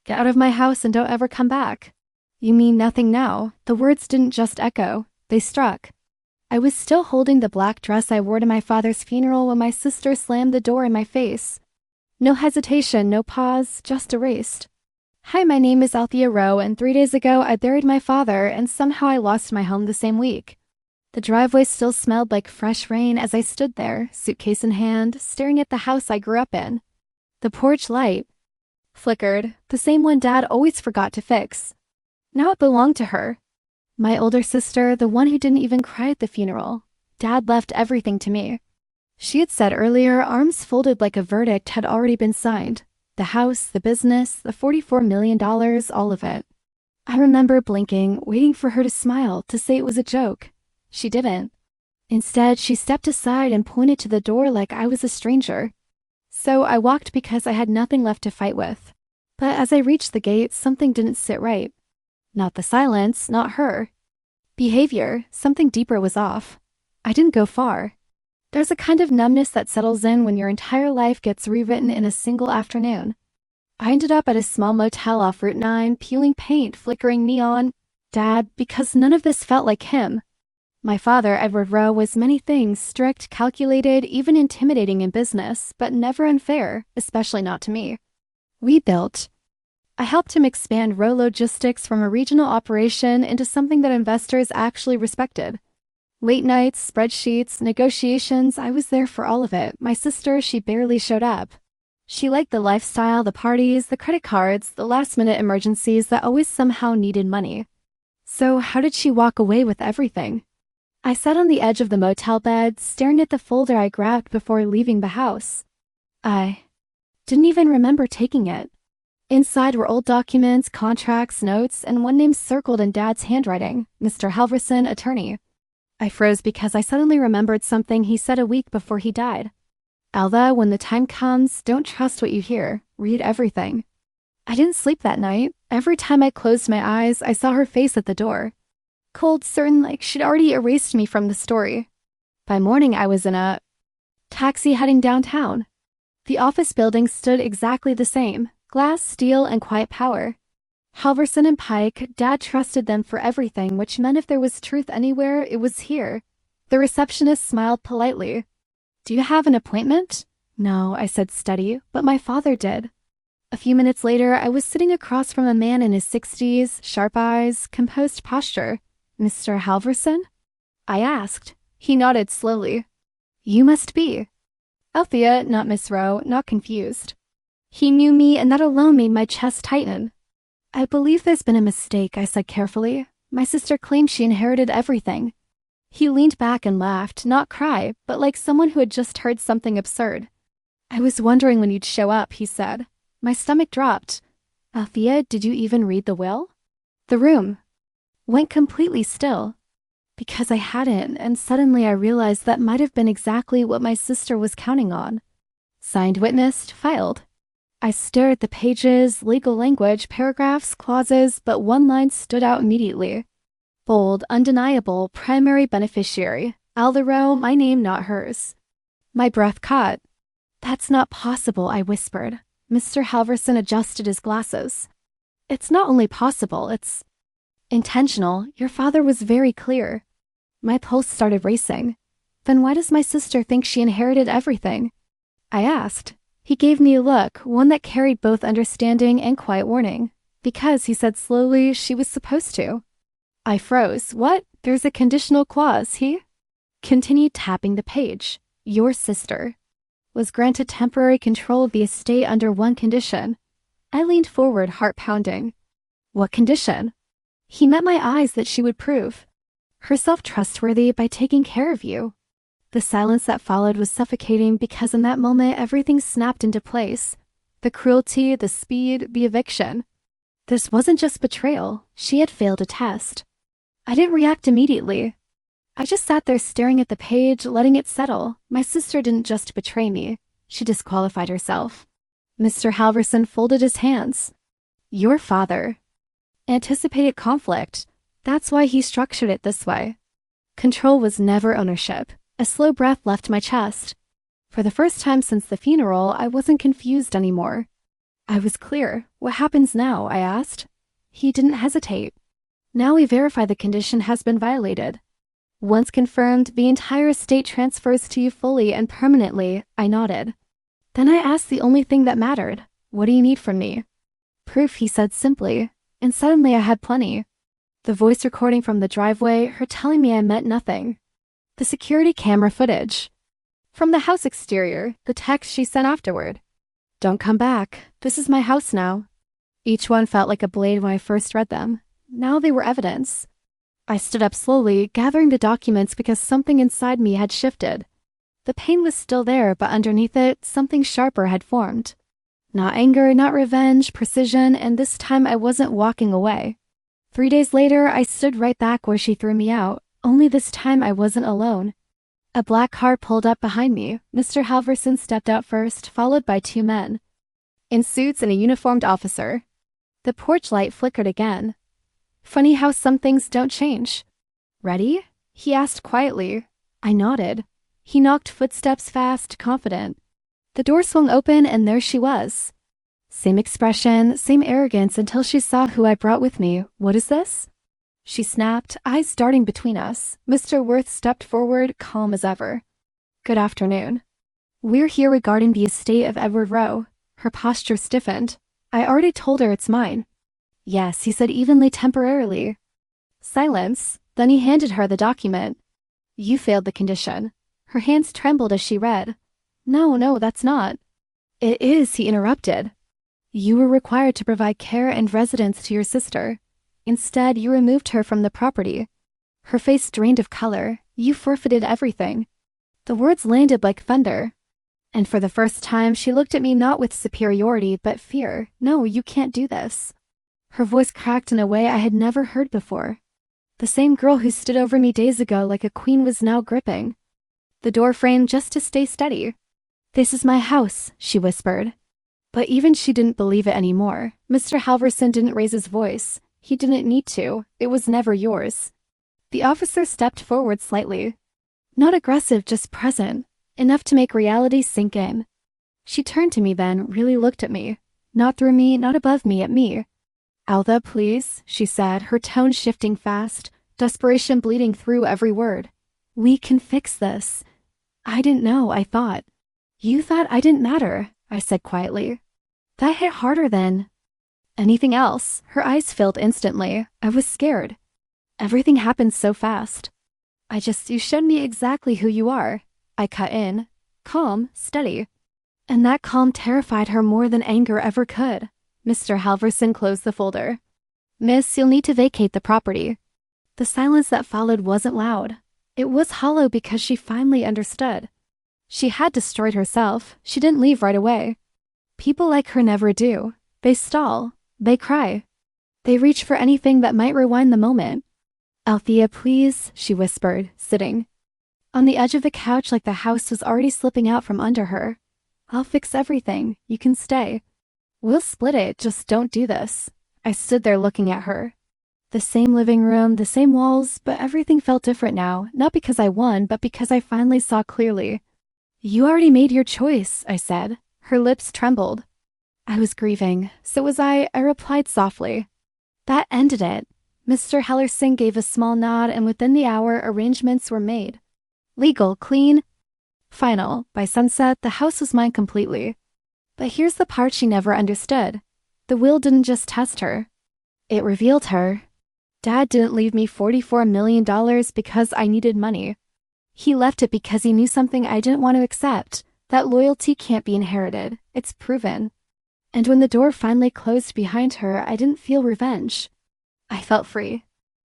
Get out of my house and don't ever come back. You mean nothing now? The words didn't just echo, they struck. I was still holding the black dress I wore to my father's funeral when my sister slammed the door in my face. No hesitation, no pause, just erased. Hi, my name is Althea Rowe, and 3 days ago I buried my father, and somehow I lost my home the same week. The driveway still smelled like fresh rain as I stood there, suitcase in hand, staring at the house I grew up in. The porch light flickered, the same one Dad always forgot to fix. Now it belonged to her. My older sister, the one who didn't even cry at the funeral. Dad left everything to me. She had said earlier, arms folded like a verdict had already been signed. The house, the business, the $44 million, all of it. I remember blinking, waiting for her to smile, to say it was a joke. She didn't. Instead, she stepped aside and pointed to the door like I was a stranger. So I walked because I had nothing left to fight with. But as I reached the gate, something didn't sit right. Not the silence, not her. Behavior, something deeper was off. I didn't go far. There's a kind of numbness that settles in when your entire life gets rewritten in a single afternoon. I ended up at a small motel off Route 9, peeling paint, flickering neon. Dad, because none of this felt like him. My father, Edward Rowe, was many things, strict, calculated, even intimidating in business, but never unfair, especially not to me. I helped him expand Rowe Logistics from a regional operation into something that investors actually respected. Late nights, spreadsheets, negotiations, I was there for all of it. My sister, she barely showed up. She liked the lifestyle, the parties, the credit cards, the last-minute emergencies that always somehow needed money. So how did she walk away with everything? I sat on the edge of the motel bed, staring at the folder I grabbed before leaving the house. I didn't even remember taking it. Inside were old documents, contracts, notes, and one name circled in Dad's handwriting, Mr. Halverson, attorney. I froze because I suddenly remembered something he said a week before he died. Alva, when the time comes, don't trust what you hear. Read everything. I didn't sleep that night. Every time I closed my eyes, I saw her face at the door. Cold, certain, like she'd already erased me from the story. By morning, I was in a taxi heading downtown. The office building stood exactly the same. Glass, steel, and quiet power. Halverson and Pike, Dad trusted them for everything, which meant if there was truth anywhere, it was here. The receptionist smiled politely. Do you have an appointment? No, I said steady, but my father did. A few minutes later, I was sitting across from a man in his 60s, sharp eyes, composed posture. Mr. Halverson? I asked. He nodded slowly. You must be. Althea, not Miss Rowe, not confused. He knew me, and that alone made my chest tighten. I believe there's been a mistake, I said carefully. My sister claimed she inherited everything. He leaned back and laughed, not cry, but like someone who had just heard something absurd. I was wondering when you'd show up, he said. My stomach dropped. Althea, did you even read the will? The room went completely still. Because I hadn't, and suddenly I realized that might have been exactly what my sister was counting on. Signed, witnessed, filed. I stared at the pages, legal language, paragraphs, clauses, but one line stood out immediately. Bold, undeniable, primary beneficiary. Alda Rowe, my name, not hers. My breath caught. That's not possible, I whispered. Mr. Halverson adjusted his glasses. It's not only possible, it's intentional. Your father was very clear. My pulse started racing. Then why does my sister think she inherited everything? I asked. He gave me a look, one that carried both understanding and quiet warning. Because, he said slowly, she was supposed to. I froze. What? There's a conditional clause, he continued tapping the page. Your sister was granted temporary control of the estate under one condition. I leaned forward, heart pounding. What condition? He met my eyes that she would prove herself trustworthy by taking care of you. The silence that followed was suffocating because in that moment everything snapped into place. The cruelty, the speed, the eviction. This wasn't just betrayal. She had failed a test. I didn't react immediately. I just sat there staring at the page, letting it settle. My sister didn't just betray me. She disqualified herself. Mr. Halverson folded his hands. Your father anticipated conflict. That's why he structured it this way. Control was never ownership. A slow breath left my chest. For the first time since the funeral, I wasn't confused anymore. I was clear. What happens now? I asked. He didn't hesitate. Now we verify the condition has been violated. Once confirmed, the entire estate transfers to you fully and permanently. I nodded. Then I asked the only thing that mattered. What do you need from me? Proof, he said simply, and suddenly I had plenty. The voice recording from the driveway, her telling me I meant nothing. The security camera footage. From the house exterior, the text she sent afterward. Don't come back. This is my house now. Each one felt like a blade when I first read them. Now they were evidence. I stood up slowly, gathering the documents because something inside me had shifted. The pain was still there, but underneath it, something sharper had formed. Not anger, not revenge, precision, and this time I wasn't walking away. 3 days later, I stood right back where she threw me out, only this time I wasn't alone. A black car pulled up behind me. Mr. Halverson stepped out first, followed by 2 men. In suits and a uniformed officer. The porch light flickered again. Funny how some things don't change. Ready? He asked quietly. I nodded. He knocked footsteps fast, confident. The door swung open and there she was. Same expression, same arrogance until she saw who I brought with me. What is this? She snapped, eyes darting between us. Mr. Worth stepped forward, calm as ever. Good afternoon. We're here regarding the estate of Edward Rowe. Her posture stiffened. I already told her it's mine. Yes, he said evenly, temporarily. Silence. Then he handed her the document. You failed the condition. Her hands trembled as she read. No, that's not. It is, he interrupted. You were required to provide care and residence to your sister. Instead, you removed her from the property. Her face drained of color. You forfeited everything. The words landed like thunder. And for the first time, she looked at me not with superiority, but fear. No, you can't do this. Her voice cracked in a way I had never heard before. The same girl who stood over me days ago like a queen was now gripping the door frame just to stay steady. This is my house, she whispered. But even she didn't believe it anymore. Mr. Halverson didn't raise his voice. He didn't need to. It was never yours. The officer stepped forward slightly. Not aggressive, just present. Enough to make reality sink in. She turned to me then, really looked at me. Not through me, not above me, at me. Alva, please, she said, her tone shifting fast, desperation bleeding through every word. We can fix this. I didn't know, I thought. You thought I didn't matter, I said quietly. That hit harder than anything else. Her eyes filled instantly. I was scared. Everything happened so fast. You showed me exactly who you are. I cut in. Calm, steady. And that calm terrified her more than anger ever could. Mr. Halverson closed the folder. Miss, you'll need to vacate the property. The silence that followed wasn't loud. It was hollow because she finally understood. She had destroyed herself. She didn't leave right away. People like her never do. They stall. They cry. They reach for anything that might rewind the moment. Althea, please, she whispered, sitting on the edge of the couch like the house was already slipping out from under her. I'll fix everything. You can stay. We'll split it, just don't do this. I stood there looking at her. The same living room, the same walls, but everything felt different now, not because I won, but because I finally saw clearly. You already made your choice, I said. Her lips trembled. I was grieving. So was I replied softly. That ended it. Mr. Halverson gave a small nod, and within the hour, arrangements were made. Legal, clean, final. By sunset, the house was mine completely. But here's the part she never understood. The will didn't just test her. It revealed her. Dad didn't leave me $44 million because I needed money. He left it because he knew something I didn't want to accept, that loyalty can't be inherited. It's proven. And when the door finally closed behind her, I didn't feel revenge. I felt free.